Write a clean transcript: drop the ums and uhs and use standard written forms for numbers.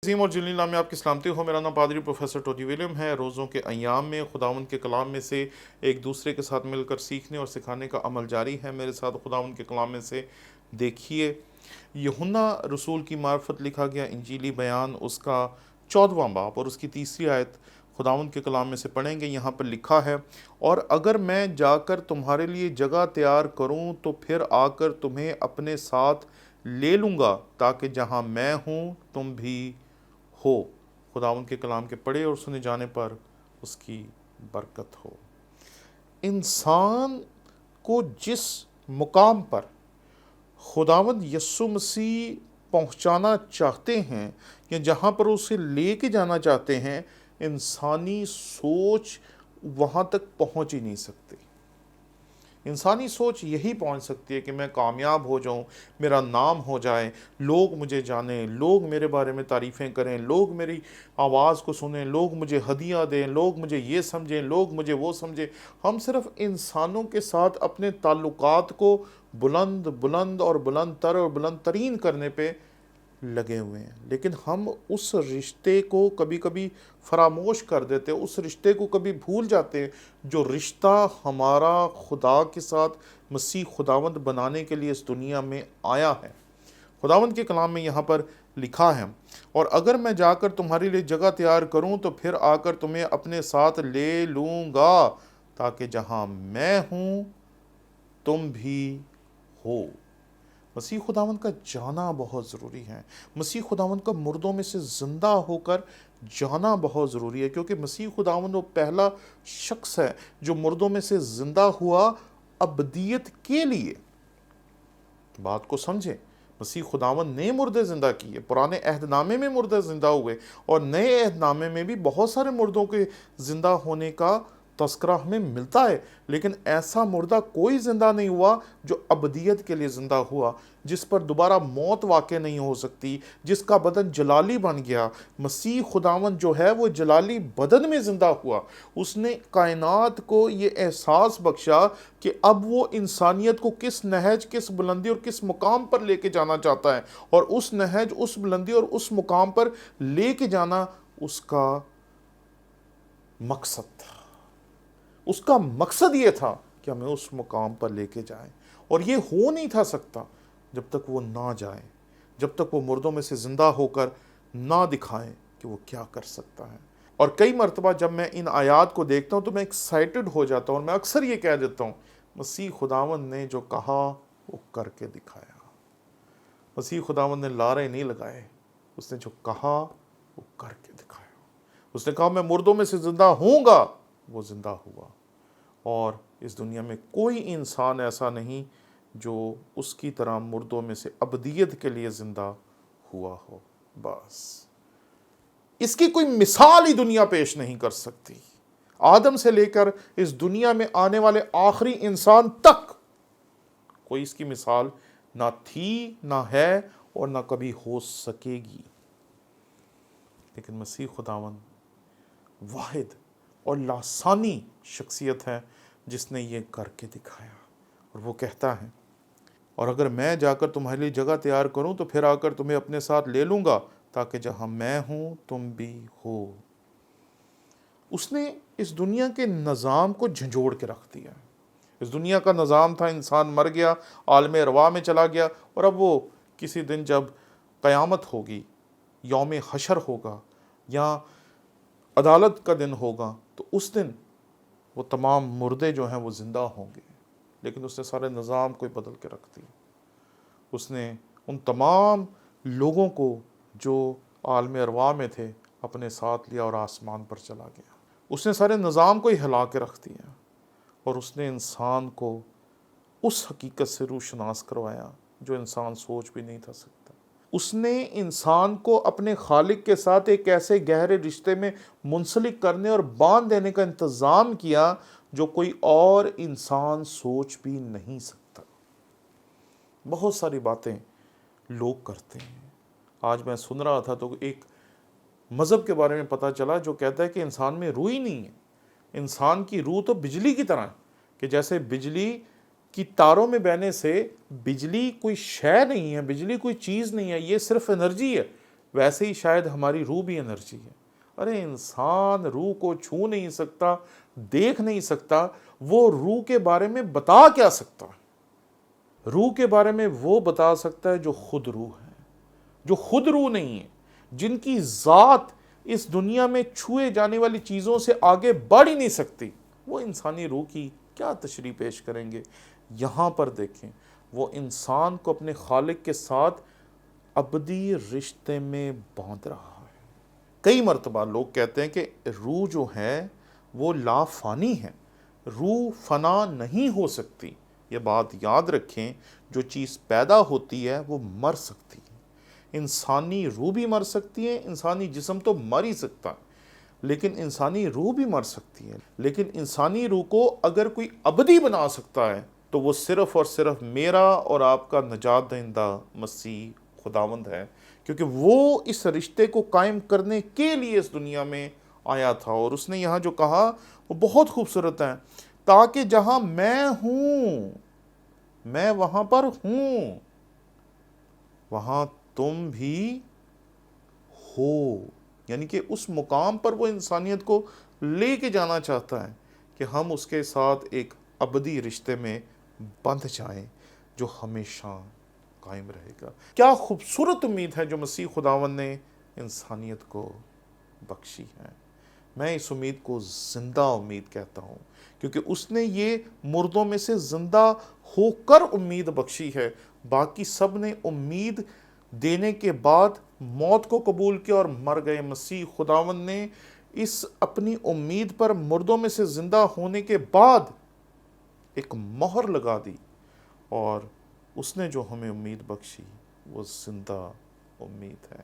عظیم اور جلیل نام میں آپ کی سلامتی ہو۔ میرا نام پادری پروفیسر ٹونی ولیم ہے۔ روزوں کے ایام میں خداوند کے کلام میں سے ایک دوسرے کے ساتھ مل کر سیکھنے اور سکھانے کا عمل جاری ہے۔ میرے ساتھ خداوند کے کلام میں سے دیکھیے یوحنا رسول کی معرفت لکھا گیا انجیلی بیان، اس کا 14واں باب اور اس کی 3 آیت خداوند کے کلام میں سے پڑھیں گے۔ یہاں پر لکھا ہے، اور اگر میں جا کر تمہارے لیے جگہ تیار کروں تو پھر آ کر تمہیں اپنے ساتھ لے لوں گا، تاکہ جہاں میں ہوں تم بھی ہو۔ خداوند کے کلام کے پڑھے اور سنے جانے پر اس کی برکت ہو۔ انسان کو جس مقام پر خداوند یسوع مسیح پہنچانا چاہتے ہیں یا جہاں پر اسے لے کے جانا چاہتے ہیں، انسانی سوچ وہاں تک پہنچ ہی نہیں سکتی۔ انسانی سوچ یہی پہنچ سکتی ہے کہ میں کامیاب ہو جاؤں، میرا نام ہو جائے، لوگ مجھے جانیں، لوگ میرے بارے میں تعریفیں کریں، لوگ میری آواز کو سنیں، لوگ مجھے ہدیہ دیں، لوگ مجھے یہ سمجھیں، لوگ مجھے وہ سمجھیں۔ ہم صرف انسانوں کے ساتھ اپنے تعلقات کو بلند بلند اور بلند تر اور بلند ترین کرنے پہ لگے ہوئے ہیں، لیکن ہم اس رشتے کو کبھی کبھی فراموش کر دیتے، اس رشتے کو کبھی بھول جاتے ہیں جو رشتہ ہمارا خدا کے ساتھ مسیح خداوند بنانے کے لیے اس دنیا میں آیا ہے۔ خداوند کے کلام میں یہاں پر لکھا ہے، اور اگر میں جا کر تمہارے لیے جگہ تیار کروں تو پھر آ کر تمہیں اپنے ساتھ لے لوں گا، تاکہ جہاں میں ہوں تم بھی ہو۔ مسیح خداوند کا جانا بہت ضروری ہے۔ مسیح خداوند کا مردوں میں سے زندہ ہو کر جانا بہت ضروری ہے، کیونکہ مسیح خداوند وہ پہلا شخص ہے جو مردوں میں سے زندہ ہوا ابدیت کے لیے۔ بات کو سمجھیں، مسیح خداوند نے مردے زندہ کیے، پرانے عہد نامے میں مردے زندہ ہوئے، اور نئے عہد نامے میں بھی بہت سارے مردوں کے زندہ ہونے کا تذکرہ ہمیں ملتا ہے، لیکن ایسا مردہ کوئی زندہ نہیں ہوا جو ابدیت کے لیے زندہ ہوا، جس پر دوبارہ موت واقع نہیں ہو سکتی، جس کا بدن جلالی بن گیا۔ مسیح خداوند جو ہے وہ جلالی بدن میں زندہ ہوا۔ اس نے کائنات کو یہ احساس بخشا کہ اب وہ انسانیت کو کس نہج، کس بلندی اور کس مقام پر لے کے جانا چاہتا ہے، اور اس نہج، اس بلندی اور اس مقام پر لے کے جانا اس کا مقصد تھا۔ اس کا مقصد یہ تھا کہ ہمیں اس مقام پر لے کے جائیں، اور یہ ہو نہیں تھا سکتا جب تک وہ نہ جائیں، جب تک وہ مردوں میں سے زندہ ہو کر نہ دکھائیں کہ وہ کیا کر سکتا ہے۔ اور کئی مرتبہ جب میں ان آیات کو دیکھتا ہوں تو میں ایکسائٹڈ ہو جاتا ہوں، اور میں اکثر یہ کہہ دیتا ہوں، مسیح خداوند نے جو کہا وہ کر کے دکھایا۔ مسیح خداوند نے لارے نہیں لگائے، اس نے جو کہا وہ کر کے دکھایا۔ اس نے کہا میں مردوں میں سے زندہ ہوں گا، وہ زندہ ہوا۔ اور اس دنیا میں کوئی انسان ایسا نہیں جو اس کی طرح مردوں میں سے ابدیت کے لیے زندہ ہوا ہو۔ بس اس کی کوئی مثال ہی دنیا پیش نہیں کر سکتی۔ آدم سے لے کر اس دنیا میں آنے والے آخری انسان تک کوئی اس کی مثال نہ تھی، نہ ہے، اور نہ کبھی ہو سکے گی۔ لیکن مسیح خداوند واحد اور لاسانی شخصیت ہے جس نے یہ کر کے دکھایا، اور وہ کہتا ہے، اور اگر میں جا کر تمہارے لیے جگہ تیار کروں تو پھر آ کر تمہیں اپنے ساتھ لے لوں گا، تاکہ جہاں میں ہوں تم بھی ہو۔ اس نے اس دنیا کے نظام کو جھنجھوڑ کے رکھ دیا۔ اس دنیا کا نظام تھا انسان مر گیا، عالم ارواح میں چلا گیا، اور اب وہ کسی دن جب قیامت ہوگی، یوم حشر ہوگا یا عدالت کا دن ہوگا، تو اس دن وہ تمام مردے جو ہیں وہ زندہ ہوں گے۔ لیکن اس نے سارے نظام کو بدل کے رکھ دیا۔ اس نے ان تمام لوگوں کو جو عالم ارواح میں تھے اپنے ساتھ لیا اور آسمان پر چلا گیا۔ اس نے سارے نظام کو ہی ہلا کے رکھ دیا، اور اس نے انسان کو اس حقیقت سے روشناس کروایا جو انسان سوچ بھی نہیں تھا سکتا۔ اس نے انسان کو اپنے خالق کے ساتھ ایک ایسے گہرے رشتے میں منسلک کرنے اور باندھ دینے کا انتظام کیا جو کوئی اور انسان سوچ بھی نہیں سکتا۔ بہت ساری باتیں لوگ کرتے ہیں۔ آج میں سن رہا تھا تو ایک مذہب کے بارے میں پتہ چلا جو کہتا ہے کہ انسان میں روح ہی نہیں ہے۔ انسان کی روح تو بجلی کی طرح ہے، کہ جیسے بجلی کی تاروں میں بہنے سے بجلی کوئی شے نہیں ہے، بجلی کوئی چیز نہیں ہے، یہ صرف انرجی ہے، ویسے ہی شاید ہماری روح بھی انرجی ہے۔ ارے انسان روح کو چھو نہیں سکتا، دیکھ نہیں سکتا، وہ روح کے بارے میں بتا کیا سکتا ہے؟ روح کے بارے میں وہ بتا سکتا ہے جو خود روح ہے، جو خود روح نہیں ہے، جن کی ذات اس دنیا میں چھوئے جانے والی چیزوں سے آگے بڑھ ہی نہیں سکتی، وہ انسانی روح کی کیا تشریح پیش کریں گے؟ یہاں پر دیکھیں، وہ انسان کو اپنے خالق کے ساتھ ابدی رشتے میں باندھ رہا ہے۔ کئی مرتبہ لوگ کہتے ہیں کہ روح جو ہے وہ لا فانی ہے، روح فنا نہیں ہو سکتی۔ یہ بات یاد رکھیں، جو چیز پیدا ہوتی ہے وہ مر سکتی ہے۔ انسانی روح بھی مر سکتی ہے، انسانی جسم تو مر ہی سکتا ہے، لیکن انسانی روح بھی مر سکتی ہے۔ لیکن انسانی روح کو اگر کوئی ابدی بنا سکتا ہے تو وہ صرف اور صرف میرا اور آپ کا نجات دہندہ مسیح خداوند ہے، کیونکہ وہ اس رشتے کو قائم کرنے کے لیے اس دنیا میں آیا تھا۔ اور اس نے یہاں جو کہا وہ بہت خوبصورت ہے، تاکہ جہاں میں ہوں، میں وہاں پر ہوں، وہاں تم بھی ہو۔ یعنی کہ اس مقام پر وہ انسانیت کو لے کے جانا چاہتا ہے کہ ہم اس کے ساتھ ایک ابدی رشتے میں بندھ جائیں جو ہمیشہ قائم رہے گا۔ کیا خوبصورت امید ہے جو مسیح خداوند نے انسانیت کو بخشی ہے۔ میں اس امید کو زندہ امید کہتا ہوں، کیونکہ اس نے یہ مردوں میں سے زندہ ہو کر امید بخشی ہے۔ باقی سب نے امید دینے کے بعد موت کو قبول کیا اور مر گئے۔ مسیح خداوند نے اس اپنی امید پر مردوں میں سے زندہ ہونے کے بعد ایک مہر لگا دی، اور اس نے جو ہمیں امید بخشی وہ زندہ امید ہے۔